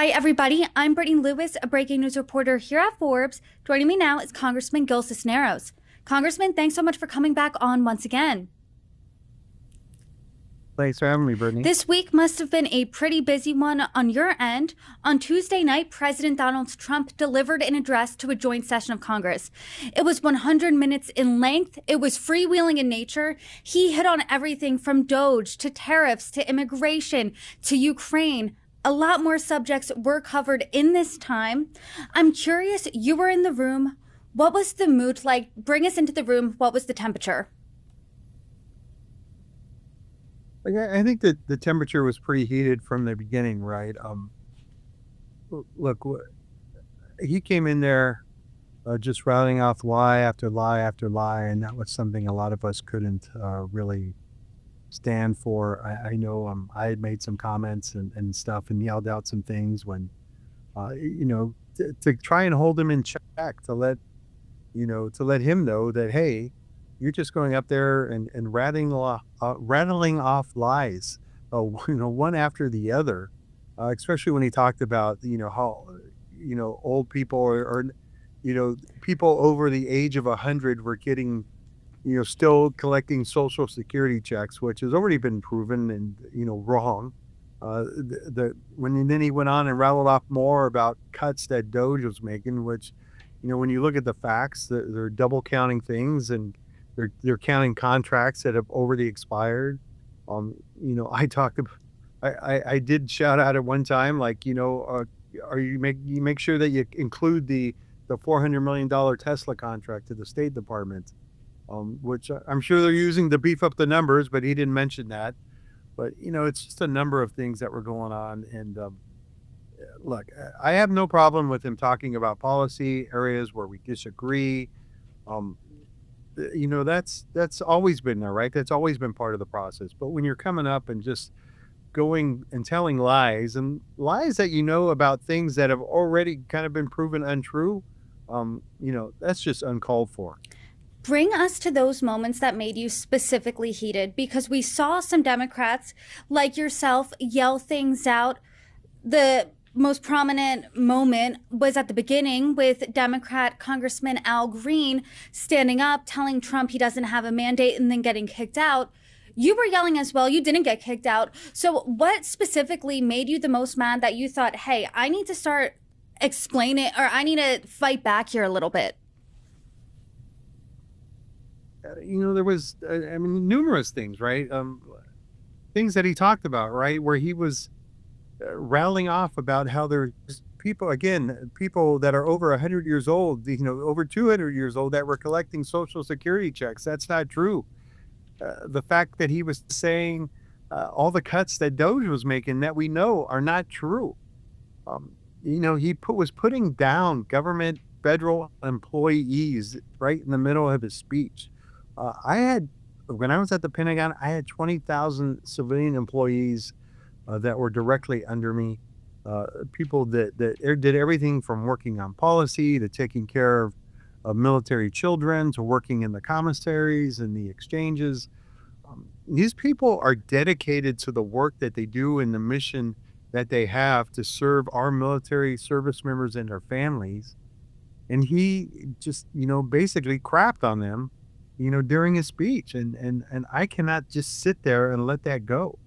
Hi, everybody. I'm Brittany Lewis, a breaking news reporter here at Forbes. Joining me now is Congressman Gil Cisneros. Congressman, thanks so much for coming back on once again. Thanks for having me, Brittany. This week must have been a pretty busy one on your end. On Tuesday night, President Donald Trump delivered an address to a joint session of Congress. It was 100 minutes in length. It was freewheeling in nature. He hit on everything from DOGE to tariffs to immigration to Ukraine. A lot more subjects were covered in this time. I'm curious, you were in the room. What was the mood like? Bring us into the room. What was the temperature? I think that the temperature was pretty heated from the beginning, right? Look, he came in there just rattling off lie after lie after lie, and that was something a lot of us couldn't really stand for. I know I had made some comments and stuff and yelled out some things when, to try and hold him in check, to let him know that, hey, you're just going up there and rattling off lies, one after the other, especially when he talked about, how, old people or people over the age of 100 were getting, still collecting Social Security checks, which has already been proven and, wrong. Then he went on and rattled off more about cuts that DOGE was making, which, when you look at the facts, they're double counting things and they're counting contracts that have already expired. I did shout out at one time, like, are you make sure that you include the $400 million Tesla contract to the State Department, which I'm sure they're using to beef up the numbers, but he didn't mention that. But, it's just a number of things that were going on. And look, I have no problem with him talking about policy areas where we disagree. That's always been there, right? That's always been part of the process. But when you're coming up and just going and telling lies and lies that about things that have already kind of been proven untrue, that's just uncalled for. Bring us to those moments that made you specifically heated, because we saw some Democrats like yourself yell things out. The most prominent moment was at the beginning with Democrat Congressman Al Green standing up, telling Trump he doesn't have a mandate and then getting kicked out. You were yelling as well. You didn't get kicked out. So what specifically made you the most mad that you thought, hey, I need to start explaining, or I need to fight back here a little bit? There was, numerous things, right? Things that he talked about, right? Where he was rattling off about how there's people that are over 100 years old, over 200 years old that were collecting Social Security checks. That's not true. The fact that he was saying all the cuts that DOGE was making that we know are not true. He was putting down government federal employees right in the middle of his speech. When I was at the Pentagon, I had 20,000 civilian employees that were directly under me, people that did everything from working on policy to taking care of military children to working in the commissaries and the exchanges. These people are dedicated to the work that they do and the mission that they have to serve our military service members and their families. And he just, basically crapped on them, during his speech. And I cannot just sit there and let that go.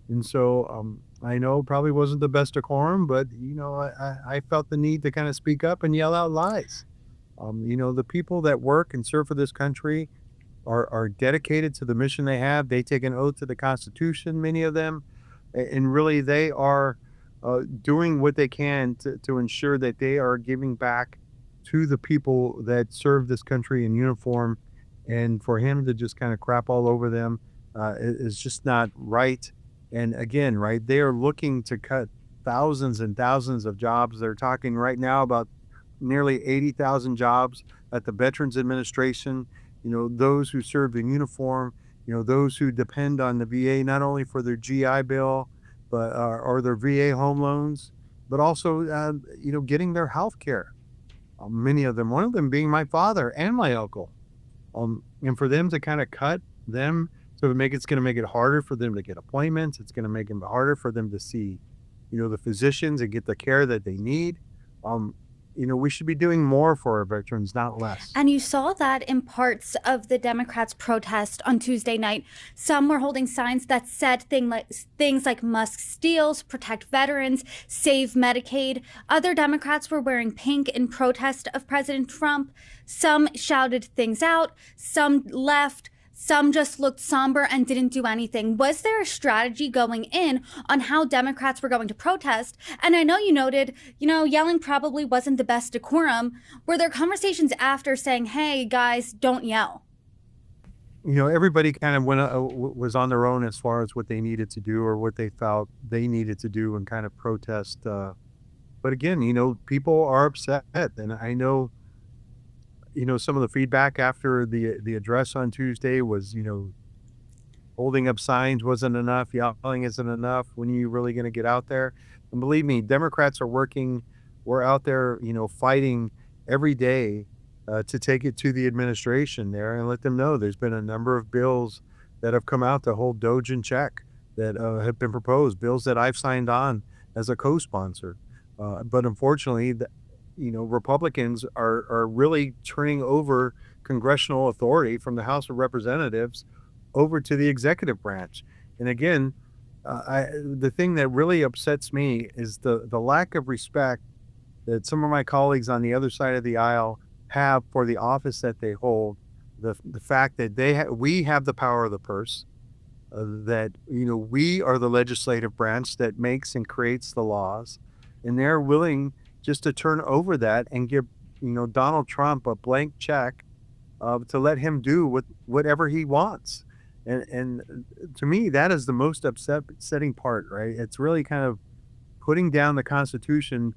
And so I know it probably wasn't the best decorum, but, I felt the need to kind of speak up and yell out lies. The people that work and serve for this country are dedicated to the mission they have. They take an oath to the Constitution, many of them, and really they are doing what they can to ensure that they are giving back to the people that serve this country in uniform. And for him to just kind of crap all over them is just not right. And again, right, they are looking to cut thousands and thousands of jobs. They're talking right now about nearly 80,000 jobs at the Veterans Administration, those who serve in uniform, those who depend on the VA, not only for their GI Bill, but or their VA home loans, but also, getting their health care. Many of them, one of them being my father and my uncle. And for them to kind of cut them, so it's going to make it harder for them to get appointments. It's going to make it harder for them to see the physicians and get the care that they need. We should be doing more for our veterans, not less. And you saw that in parts of the Democrats' protest on Tuesday night. Some were holding signs that said things like Musk steals, protect veterans, save Medicaid. Other Democrats were wearing pink in protest of President Trump. Some shouted things out, some left. Some just looked somber and didn't do anything. Was there a strategy going in on how Democrats were going to protest? And I know you noted, yelling probably wasn't the best decorum. Were there conversations after saying, hey, guys, don't yell? Everybody kind of was on their own as far as what they needed to do or what they felt they needed to do and kind of protest. But again, people are upset. And I know some of the feedback after the address on Tuesday was, holding up signs wasn't enough, yelling isn't enough. When are you really going to get out there? And believe me, Democrats are working. We're out there, fighting every day to take it to the administration there and let them know there's been a number of bills that have come out to hold Doge in check that have been proposed, bills that I've signed on as a co-sponsor. But unfortunately, Republicans are really turning over congressional authority from the House of Representatives over to the executive branch. And again, the thing that really upsets me is the lack of respect that some of my colleagues on the other side of the aisle have for the office that they hold. The fact that we have the power of the purse, that we are the legislative branch that makes and creates the laws, and they're willing just to turn over that and give, Donald Trump a blank check to let him do whatever he wants. And to me, that is the most upsetting part, right? It's really kind of putting down the Constitution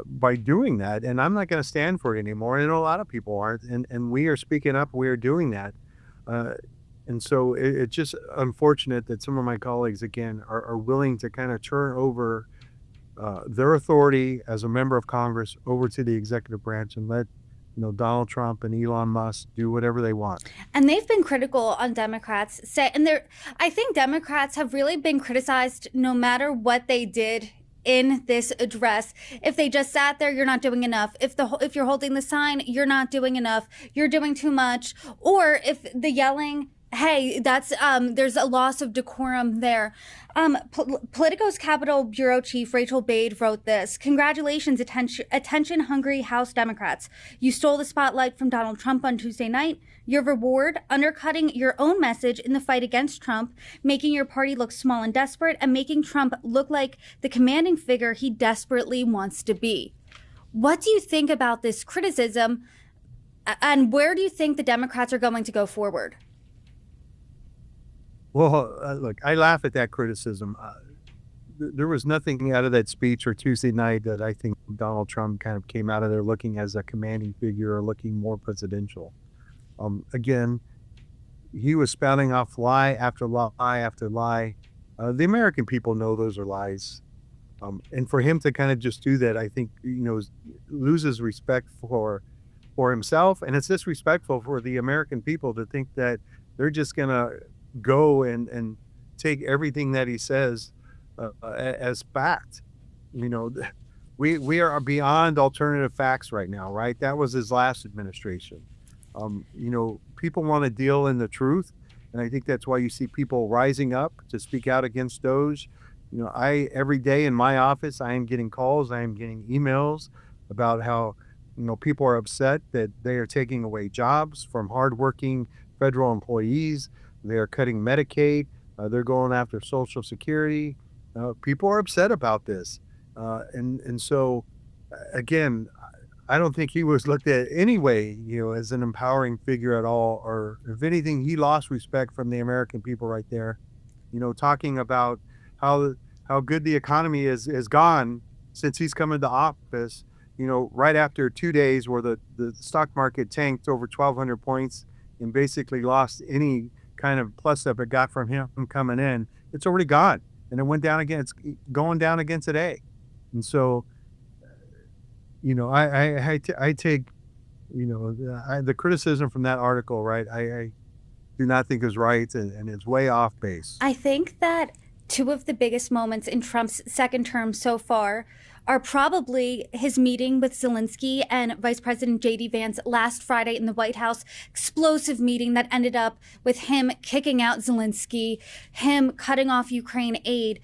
by doing that. And I'm not going to stand for it anymore. And a lot of people aren't. And we are speaking up. We are doing that. And so it's just unfortunate that some of my colleagues, again, are willing to kind of turn over their authority as a member of Congress over to the executive branch and let Donald Trump and Elon Musk do whatever they want. And they've been critical on Democrats. I think Democrats have really been criticized no matter what they did in this address. If they just sat there, you're not doing enough. If you're holding the sign, you're not doing enough. You're doing too much. Or if the yelling, hey, that's there's a loss of decorum there. Politico's Capitol Bureau Chief Rachel Bade wrote this: "Congratulations, attention-hungry House Democrats. You stole the spotlight from Donald Trump on Tuesday night. Your reward, undercutting your own message in the fight against Trump, making your party look small and desperate, and making Trump look like the commanding figure he desperately wants to be." What do you think about this criticism, and where do you think the Democrats are going to go forward? Well, look, I laugh at that criticism. There was nothing out of that speech or Tuesday night that I think Donald Trump kind of came out of there looking as a commanding figure or looking more presidential. Again, he was spouting off lie after lie after lie. The American people know those are lies. And for him to kind of just do that, I think, loses respect for himself. And it's disrespectful for the American people to think that they're just going to go and take everything that he says as fact. We are beyond alternative facts right now, right? That was his last administration. People want to deal in the truth, and I think that's why you see people rising up to speak out against Doge. Every day in my office, I am getting calls, I am getting emails about how people are upset that they are taking away jobs from hardworking federal employees. They're cutting Medicaid. They're going after Social Security. People are upset about this. And so, again, I don't think he was looked at anyway, as an empowering figure at all. Or if anything, he lost respect from the American people right there. Talking about how good the economy is gone since he's come into office, right after 2 days where the stock market tanked over 1,200 points and basically lost any kind of plus up it got from him coming in. It's already gone, and it went down again. It's going down again today. And so, I take, the criticism from that article, right? I do not think is right, and it's way off base. I think that two of the biggest moments in Trump's second term so far are probably his meeting with Zelensky and Vice President J.D. Vance last Friday in the White House. Explosive meeting that ended up with him kicking out Zelensky, him cutting off Ukraine aid.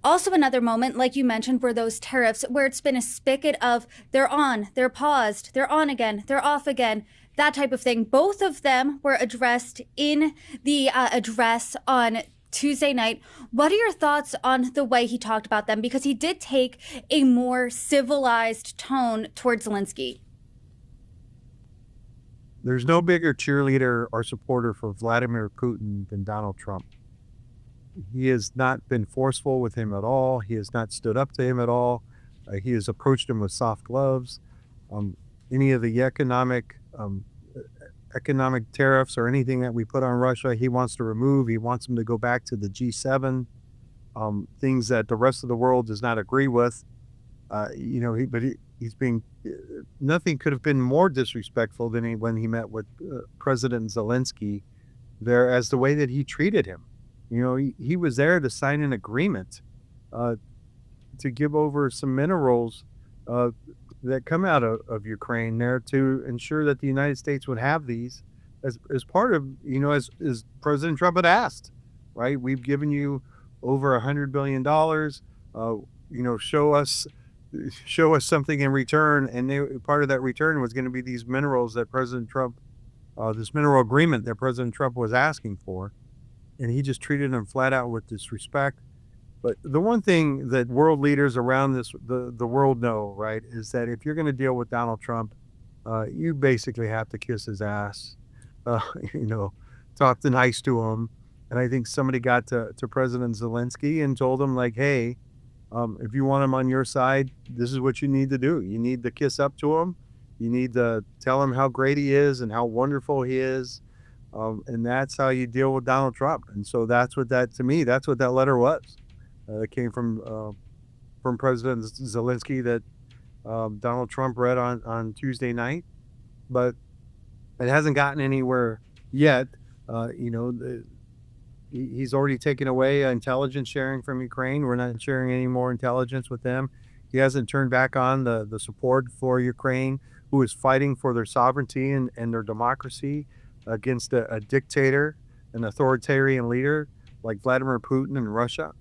Also, another moment, like you mentioned, were those tariffs, where it's been a spigot of they're on, they're paused, they're on again, they're off again, that type of thing. Both of them were addressed in the address on Tuesday night. What are your thoughts on the way he talked about them? Because he did take a more civilized tone towards Zelensky. There's no bigger cheerleader or supporter for Vladimir Putin than Donald Trump. He has not been forceful with him at all. He has not stood up to him at all. He has approached him with soft gloves. Any of the economic tariffs or anything that we put on Russia, he wants to remove. He wants them to go back to the G7, things that the rest of the world does not agree with. He's being, nothing could have been more disrespectful than when he met with President Zelensky there, as the way that he treated him. He was there to sign an agreement to give over some minerals that come out of Ukraine there, to ensure that the United States would have these as part of, as President Trump had asked, right? We've given you over $100 billion, show us something in return. And part of that return was going to be these minerals that President Trump, this mineral agreement that President Trump was asking for. And he just treated them flat out with disrespect. But the one thing that world leaders around the world know, right, is that if you're going to deal with Donald Trump, you basically have to kiss his ass, talk nice to him. And I think somebody got to President Zelensky and told him, like, hey, if you want him on your side, this is what you need to do. You need to kiss up to him. You need to tell him how great he is and how wonderful he is. And that's how you deal with Donald Trump. And so that's what that letter was. It came from President Zelensky that Donald Trump read on Tuesday night, but it hasn't gotten anywhere yet. He's already taken away intelligence sharing from Ukraine. We're not sharing any more intelligence with them. He hasn't turned back on the support for Ukraine, who is fighting for their sovereignty and their democracy against a dictator, an authoritarian leader like Vladimir Putin in Russia.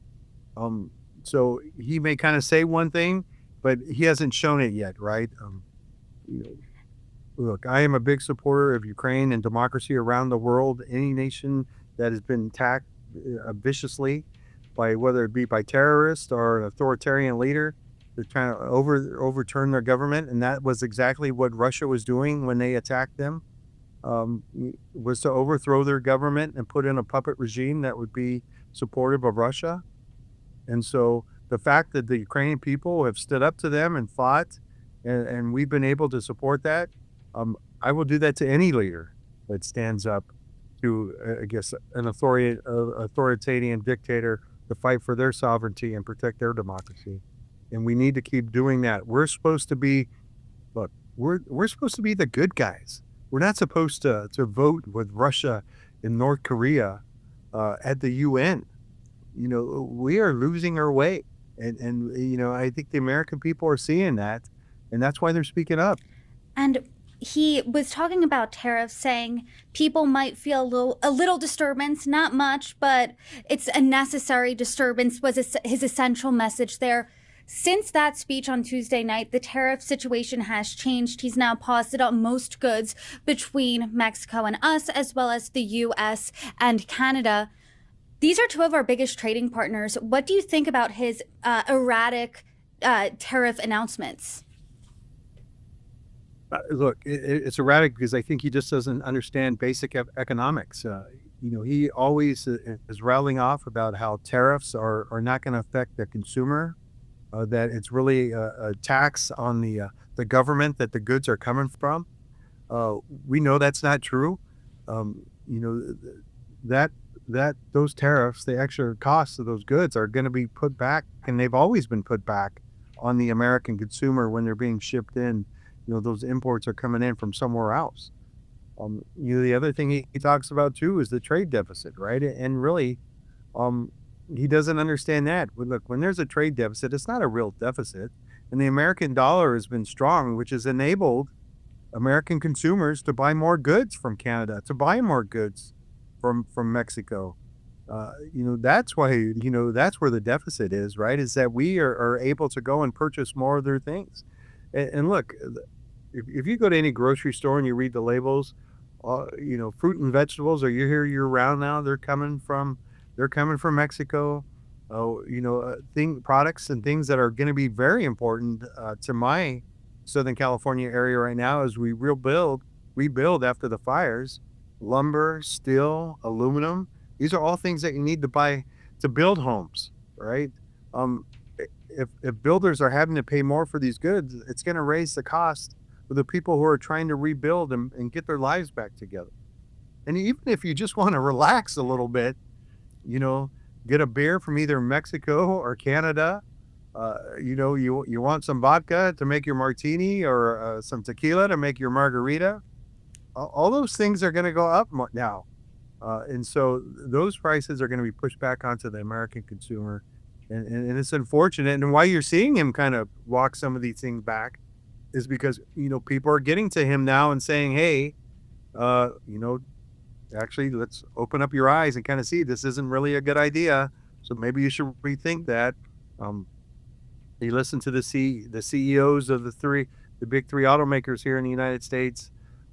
So he may kind of say one thing, but he hasn't shown it yet, right? Look, I am a big supporter of Ukraine and democracy around the world. Any nation that has been attacked viciously by, whether it be by terrorists or an authoritarian leader, they're trying to overturn their government. And that was exactly what Russia was doing when they attacked them. Was to overthrow their government and put in a puppet regime that would be supportive of Russia. And so the fact that the Ukrainian people have stood up to them and fought, and we've been able to support that, I will do that to any leader that stands up to, an authoritarian dictator to fight for their sovereignty and protect their democracy. And we need to keep doing that. We're supposed to be the good guys. We're not supposed to vote with Russia and North Korea at the UN. We are losing our way. And I think the American people are seeing that, and that's why they're speaking up. And he was talking about tariffs, saying people might feel a little disturbance, not much, but it's a necessary disturbance, was his essential message there. Since that speech on Tuesday night, the tariff situation has changed. He's now paused it on most goods between Mexico and us, as well as the U.S. and Canada. These are two of our biggest trading partners. What do you think about his erratic tariff announcements? Look, it's erratic because I think he just doesn't understand basic economics. He always is rattling off about how tariffs are not going to affect the consumer. That it's really a tax on the government that the goods are coming from. We know that's not true. That those tariffs, the extra costs of those goods, are going to be put back, and they've always been put back on the American consumer when they're being shipped in. Those imports are coming in from somewhere else. The other thing he talks about too is the trade deficit, right? And really, he doesn't understand that. Well, look, when there's a trade deficit, it's not a real deficit. And the American dollar has been strong, which has enabled American consumers to buy more goods from Canada, to buy more goods from Mexico. That's why, that's where the deficit is, right? Is that we are able to go and purchase more of their things. And look, if you go to any grocery store and you read the labels, fruit and vegetables are here year round now. They're coming from Mexico. Products and things that are going to be very important to my Southern California area right now as we rebuild after the fires. Lumber, steel, aluminum. These are all things that you need to buy to build homes, right? If builders are having to pay more for these goods, it's going to raise the cost for the people who are trying to rebuild and get their lives back together. And even if you just want to relax a little bit, get a beer from either Mexico or Canada. You want some vodka to make your martini or some tequila to make your margarita. All those things are going to go up now. And so those prices are going to be pushed back onto the American consumer. And it's unfortunate. And why you're seeing him kind of walk some of these things back is because, people are getting to him now and saying, hey, actually, let's open up your eyes and kind of see this isn't really a good idea. So maybe you should rethink that. You listen to the CEOs of the big three automakers here in the United States.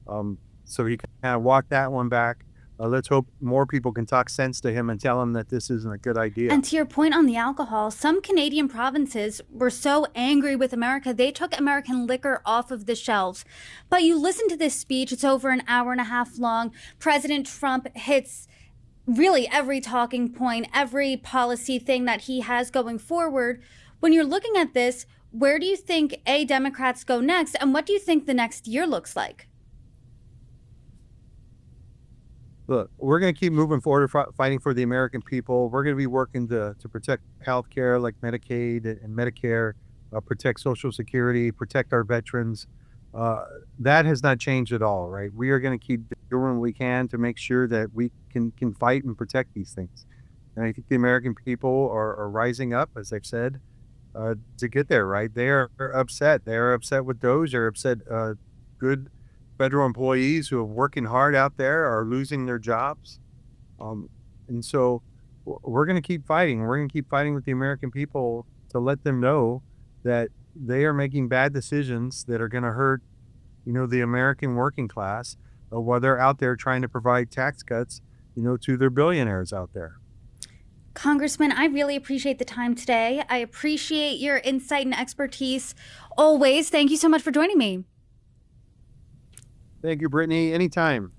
So he kind of walked that one back. Let's hope more people can talk sense to him and tell him that this isn't a good idea. And to your point on the alcohol, some Canadian provinces were so angry with America, they took American liquor off of the shelves. But you listen to this speech, it's over an hour and a half long. President Trump hits really every talking point, every policy thing that he has going forward. When you're looking at this, where do you think Democrats go next? And what do you think the next year looks like? Look, we're going to keep moving forward, fighting for the American people. We're going to be working to protect health care like Medicaid and Medicare, protect Social Security, protect our veterans. That has not changed at all, right? We are going to keep doing what we can to make sure that we can fight and protect these things. And I think the American people are rising up, as I've said, to get there, right? They are upset. They are upset with those. They're upset. Good federal employees who are working hard out there are losing their jobs. And so we're going to keep fighting. We're going to keep fighting with the American people to let them know that they are making bad decisions that are going to hurt, the American working class while they're out there trying to provide tax cuts, to their billionaires out there. Congressman, I really appreciate the time today. I appreciate your insight and expertise always. Thank you so much for joining me. Thank you, Brittany. Anytime.